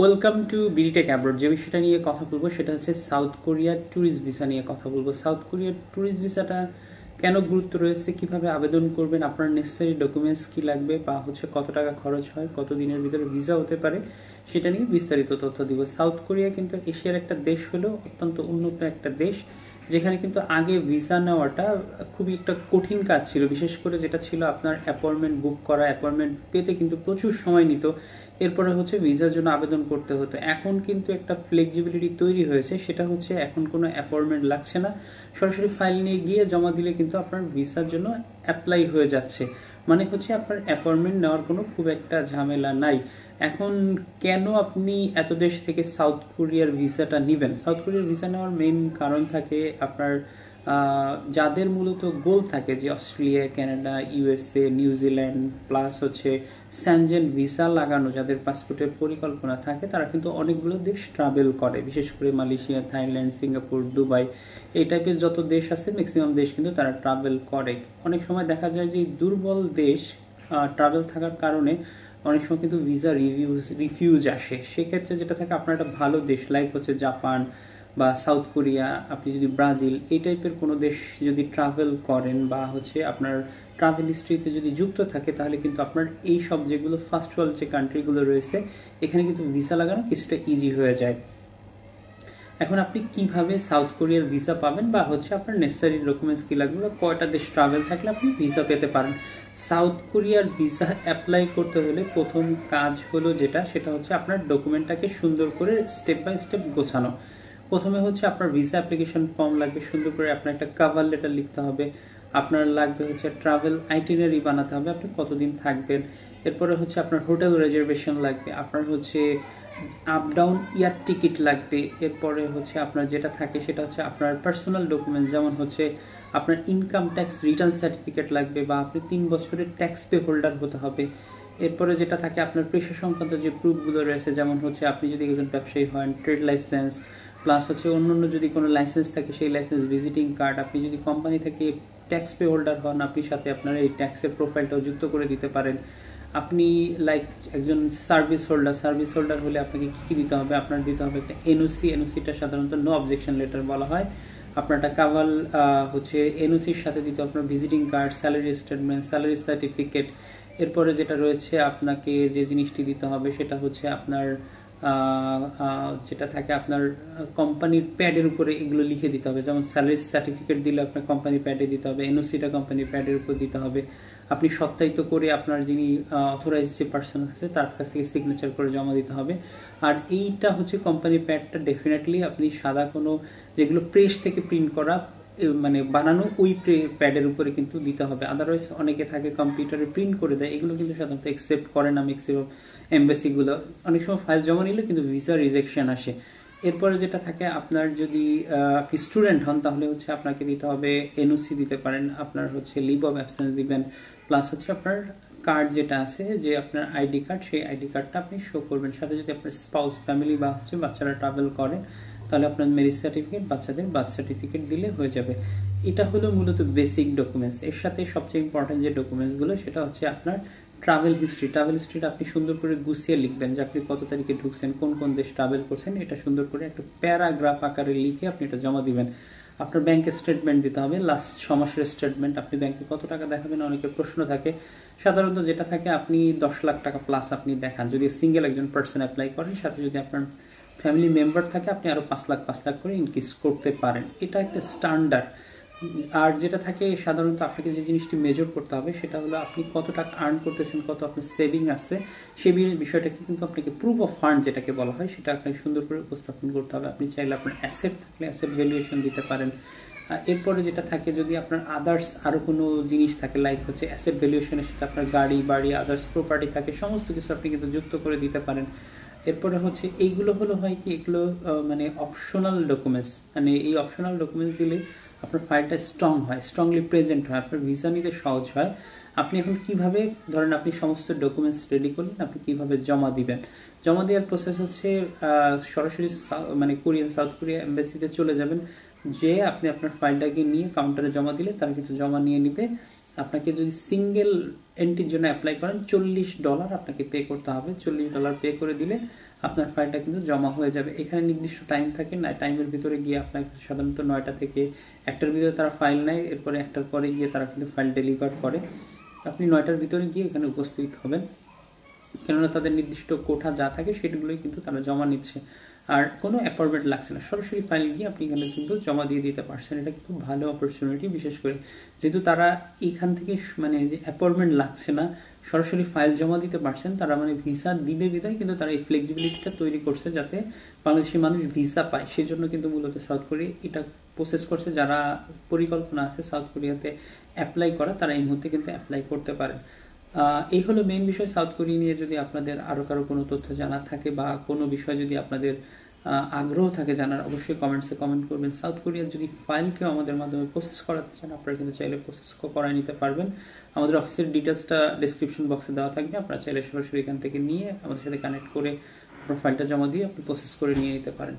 Welcome to BDTech abroad. যে বিষয়টা নিয়ে কথা বলবো সেটা হচ্ছে সাউথ কোরিয়ার ট্যুরিস্ট ভিসা নিয়ে কথা বলবো। সাউথ কোরিয়ার ট্যুরিস্ট ভিসাটা কেন গুরুত্ব রয়েছে, কিভাবে আবেদন করবেন, আপনার নেসেসারি ডকুমেন্টস কি লাগবে, বা হচ্ছে কত টাকা খরচ হয়, কত দিনের ভিতরে ভিসা হতে পারে, সেটা নিয়ে বিস্তারিত তথ্য দিব। সাউথ কোরিয়া কিন্তু এশিয়ার একটা দেশ হলেও অত্যন্ত উন্নত একটা দেশ, যেখানে কিন্তু আগে ভিসা নেওয়াটা খুবই একটা কঠিন কাজ ছিল। বিশেষ করে যেটা ছিল আপনার অ্যাপয়েন্টমেন্ট বুক করা, অ্যাপয়েন্টমেন্ট পেতে কিন্তু প্রচুর সময় নিত। এরপরে হচ্ছে ভিসার জন্য আবেদন করতে হতো। এখন কিন্তু একটা ফ্লেক্সিবিলিটি তৈরি হয়েছে, সেটা হচ্ছে এখন কোনো অ্যাপয়েন্টমেন্ট লাগছে না, সরাসরি ফাইল নিয়ে গিয়ে জমা দিলে কিন্তু আপনার ভিসার জন্য অ্যাপ্লাই হয়ে যাচ্ছে। মানে হচ্ছে আপনার অ্যাপয়েন্টমেন্ট নেওয়ার কোনো খুব একটা ঝামেলা নাই। এখন কেন আপনি এত দেশ থেকে সাউথ কোরিয়ার ভিসাটা নেবেন? সাউথ কোরিয়ার ভিসা নেওয়ার মেইন কারণ থাকে আপনার যাদের মূলত গোল থাকে যে Australia, Canada, USA, New Zealand plus হচ্ছে স্যানজেন ভিসা লাগানো, যাদের পাসপোর্টের পরিকল্পনা থাকে, তারা কিন্তু অনেকগুলো দেশ ট্রাভেল করে। বিশেষ করে মালয়েশিয়া, থাইল্যান্ড, সিঙ্গাপুর, দুবাই, এই টাইপের যত দেশ আছে ম্যাক্সিমাম দেশ কিন্তু তারা ট্রাভেল করে। অনেক সময় দেখা যায় যে দুর্বল দেশ ট্রাভেল থাকার কারণে অনেক সময় কিন্তু ভিসা রিফিউজ আসে। সেক্ষেত্রে যেটা থাকে, আপনার একটা ভালো দেশ লাইক হচ্ছে জাপান বা সাউথ কোরিয়া, আপনি যদি ব্রাজিল এই টাইপের কোনো দেশ যদি ট্রাভেল করেন বা হচ্ছে আপনার ট্রাভেল হিস্ট্রিতে যদি যুক্ত থাকে, তাহলে কিন্তু আপনার এই সব যেগুলো ফার্স্ট ওয়ার্ল্ড যে কান্ট্রিগুলো রয়েছে, এখানে কিন্তু ভিসা লাগানো কিছুটা ইজি হয়ে যায়। এখন আপনি কিভাবে সাউথ কোরিয়ার ভিসা পাবেন, বা হচ্ছে আপনার নেসেসারি ডকুমেন্টস কি লাগবে, বা কয়টা দেশ ট্রাভেল থাকলে আপনি ভিসা পেতে পারেন। সাউথ কোরিয়ার ভিসা অ্যাপ্লাই করতে হলে প্রথম কাজ হলো সেটা হচ্ছে আপনার ডকুমেন্টটাকে সুন্দর করে স্টেপ বাই স্টেপ গোছানো। প্রথমে হচ্ছে আপনার ভিসা অ্যাপ্লিকেশন ফর্ম লাগবে, সুন্দর করে আপনার একটা কভার লেটার লিখতে হবে। আপনার লাগবে হচ্ছে ট্রাভেল আইটিনারি বানাতে হবে, আপনি কতদিন থাকবেন। এরপরে হচ্ছে আপনার হোটেল রিজার্ভেশন লাগবে, আপনার হচ্ছে আপ ডাউন ইয়ার টিকিট লাগবে। এরপরে হচ্ছে আপনার যেটা থাকে সেটা হচ্ছে আপনার পার্সোনাল ডকুমেন্ট, যেমন হচ্ছে আপনার ইনকাম ট্যাক্স রিটার্ন সার্টিফিকেট লাগবে, বা আপনি 3 বছরের ট্যাক্স পে হোল্ডার হতে হবে। এরপরে যেটা থাকে আপনার পেশা সংক্রান্ত যে প্রুফগুলো রয়েছে, যেমন হচ্ছে আপনি যদি একজন ব্যবসায়ী হন, ট্রেড লাইসেন্স, প্লাস হচ্ছে অন্যান্য যদি কোনো লাইসেন্স থাকে সেই লাইসেন্স, ভিজিটিং কার্ড। আপনি যদি কোম্পানি থেকে ট্যাক্স পে হোল্ডার হন, আপনি সাথে আপনার এই ট্যাক্সের প্রোফাইলটাও যুক্ত করে দিতে পারেন। আপনি লাইক একজন সার্ভিস হোল্ডার হলে আপনাকে কি কি দিতে হবে? আপনার দিতে হবে একটা এনওসি। এনওসিটা সাধারণত নো অবজেকশন লেটার বলা হয়। আপনার একটা কাভাল হচ্ছে এনওসির সাথে দিতে আপনার visiting card, salary statement, salary certificate. এরপরে যেটা রয়েছে আপনাকে যে জিনিসটি দিতে হবে সেটা হচ্ছে আপনার যেটা থাকে আপনার কোম্পানির প্যাডের উপরে এগুলো লিখে দিতে হবে। যেমন স্যালারি সার্টিফিকেট দিলে আপনার কোম্পানি প্যাডে দিতে হবে, এনওসিটা কোম্পানির প্যাডের উপর দিতে হবে। আপনি সত্যায়িত করে আপনার যিনি অথরাইজ যে পার্সন আছে তার কাছ থেকে সিগনেচার করে জমা দিতে হবে। আর এইটা হচ্ছে কোম্পানির প্যাডটা ডেফিনেটলি আপনি সাদা কোনো যেগুলো প্রেস থেকে প্রিন্ট করা মানে বানানো ওই প্যাডের উপরে কিন্তু দিতে হবে। আদারওয়াইজ অনেকে থাকে কম্পিউটারে প্রিন্ট করে দেয়, এগুলো কিন্তু সাধারণত একসেপ্ট করে না ম্যাক্সিমাম এমবাসিগুলো। অনেক সময় ফাইল জমা নিলে কিন্তু ভিসা রিজেকশন আসে। এরপরে যেটা থাকে, আপনার যদি আপনি স্টুডেন্ট হন তাহলে হচ্ছে আপনাকে দিতে হবে এনওসি দিতে পারেন, আপনার হচ্ছে লিভ অফ অ্যাবসেন্স দিবেন, প্লাস হচ্ছে আপনার কার্ড যেটা আছে যে আপনার আইডি কার্ড, সেই আইডি কার্ডটা আপনি শো করবেন। সাথে যদি আপনার স্পাউস, ফ্যামিলি বা হচ্ছে বাচ্চারা ট্রাভেল করে, তাহলে আপনার ম্যারেজ সার্টিফিকেট, বাচ্চাদের বার্থ সার্টিফিকেট দিলে হয়ে যাবে। এটা হলো মূলত বেসিক ডকুমেন্টস। এর সাথে সবচেয়ে ইম্পর্টেন্ট যে ডকুমেন্টসগুলো সেটা হচ্ছে আপনার ট্রাভেল হিস্ট্রি। ট্রাভেল হিস্ট্রিটা আপনি সুন্দর করে গুছিয়ে লিখবেন যে আপনি কত তারিখে ঢুকছেন, কোন কোন দেশ ট্রাভেল করছেন, এটা সুন্দর করে একটা প্যারাগ্রাফ আকারে লিখে আপনি এটা জমা দিবেন। আপনার ব্যাংকের স্টেটমেন্ট দিতে হবে, লাস্ট 6 মাসের স্টেটমেন্ট। আপনি ব্যাংকে কত টাকা দেখাবেন অনেকের প্রশ্ন থাকে। সাধারণত যেটা থাকে আপনি 10 লাখ টাকা প্লাস আপনি দেখান যদি সিঙ্গেল একজন পার্সন অ্যাপ্লাই করেন। সাথে যদি আপনার ফ্যামিলি মেম্বার থাকে আপনি আরো 5 লাখ করে ইনক্রিজ করতে পারেন। এটা একটা স্ট্যান্ডার্ড। আর যেটা থাকে সাধারণত আপনাকে যে জিনিসটি মেজর করতে হবে সেটা হলো আপনি কত টাকা আর্ন করতেছেন, কত আপনার সেভিং আছে, সেই বিষয়টাকে কিন্তু আপনাকে প্রুফ অফ ফান্ড যেটাকে বলা হয় সেটা আপনাকে সুন্দর করে উপস্থাপন করতে হবে। আপনি চাইলে আপনার অ্যাসেট থাকলে অ্যাসেট ভ্যালুয়েশন দিতে পারেন। এরপরে যেটা থাকে, যদি আপনার আদার্স আরো কোনো জিনিস থাকে লাইক হচ্ছে অ্যাসেট ভ্যালুয়েশনের সাথে আপনার গাড়ি বাড়ি আদার্স প্রপার্টি থাকে, সমস্ত কিছু আপনি কিন্তু যুক্ত করে দিতে পারেন। এরপরে হচ্ছে এইগুলো হলো হয় কি, এগুলো মানে অপশনাল ডকুমেন্টস। মানে এই অপশনাল ডকুমেন্টস দিলে আপনার ফাইলটা স্ট্রং হয়, স্ট্রংলি প্রেজেন্ট হয়, আপনার ভিসা নিতে সহজ হয়। আপনি এখন কিভাবে, ধরেন আপনি সমস্ত ডকুমেন্টস রেডি করলেন, আপনি কিভাবে জমা দিবেন? জমা দেওয়ার প্রসেস হচ্ছে সরাসরি মানে সাউথ কোরিয়া এম্বাসিতে চলে যাবেন, যে আপনি আপনার ফাইলটাকে নিয়ে কাউন্টারে জমা দিলে তারা কিছু জমা নিয়ে নিবে। আপনাকে যদি সিঙ্গেল এন্ট্রির জন্য অ্যাপ্লাই করেন $40 আপনাকে পে করতে হবে। $40 পে করে দিলে আপনার ফাইলটা কিন্তু জমা হয়ে যাবে। এখানে নির্দিষ্ট টাইম থাকে না, টাইমের ভিতরে গিয়ে আপনার সাধারণত 9টা থেকে 1টার ভিতরে তারা ফাইল নেয়, এরপরে 1টার পরে গিয়ে তারা কিন্তু ফাইল ডেলিভার করে। আপনি 9টার ভিতরে গিয়ে এখানে উপস্থিত হবেন, কেননা তাদের নির্দিষ্ট কোঠা যা থাকে সেগুলোই কিন্তু তারা জমা নিচ্ছে। আর কোনো অ্যাপয়েন্টমেন্ট লাগছে না, সরাসরি ফাইল গিয়ে আপনি এখানে কিন্তু জমা দিয়ে দিতে পারছেন। এটা কিন্তু ভালো অপরচুনিটি, বিশেষ করে যেহেতু তারা এখান থেকে মানে যে অ্যাপয়েন্টমেন্ট লাগছে না, সরাসরি ফাইল জমা দিতে পারছেন। তারা মানে ভিসা দিবে বিদায় কিন্তু তারা এই ফ্লেক্সিবিলিটিটা তৈরি করছে যাতে বাংলাদেশি মানুষ ভিসা পায়। সেই জন্য কিন্তু মূলত সাউথ কোরিয়া এটা প্রসেস করছে। যারা পরিকল্পনা আছে সাউথ কোরিয়াতে অ্যাপ্লাই করা, তারা এই মুহূর্তে কিন্তু অ্যাপ্লাই করতে পারেন। এই হলো মেইন বিষয় সাউথ কোরিয়া নিয়ে। যদি আপনাদের আরো কারো কোনো তথ্য জানার থাকে বা কোনো বিষয় যদি আপনাদের আগ্রহ থাকে জানার, অবশ্যই কমেন্টসে কমেন্ট করবেন। সাউথ কোরিয়ার যদি ফাইলকেও আমাদের মাধ্যমে প্রসেস করাতে চান, আপনারা কিন্তু চাইলে প্রসেস করায় নিতে পারবেন। আমাদের অফিসের ডিটেলসটা ডেসক্রিপশন বক্সে দেওয়া থাকবে, আপনারা চাইলে সরাসরি এখান থেকে নিয়ে আমাদের সাথে কানেক্ট করে আপনার ফাইলটা জমা দিয়ে আপনি প্রসেস করে নিয়ে নিতে পারেন।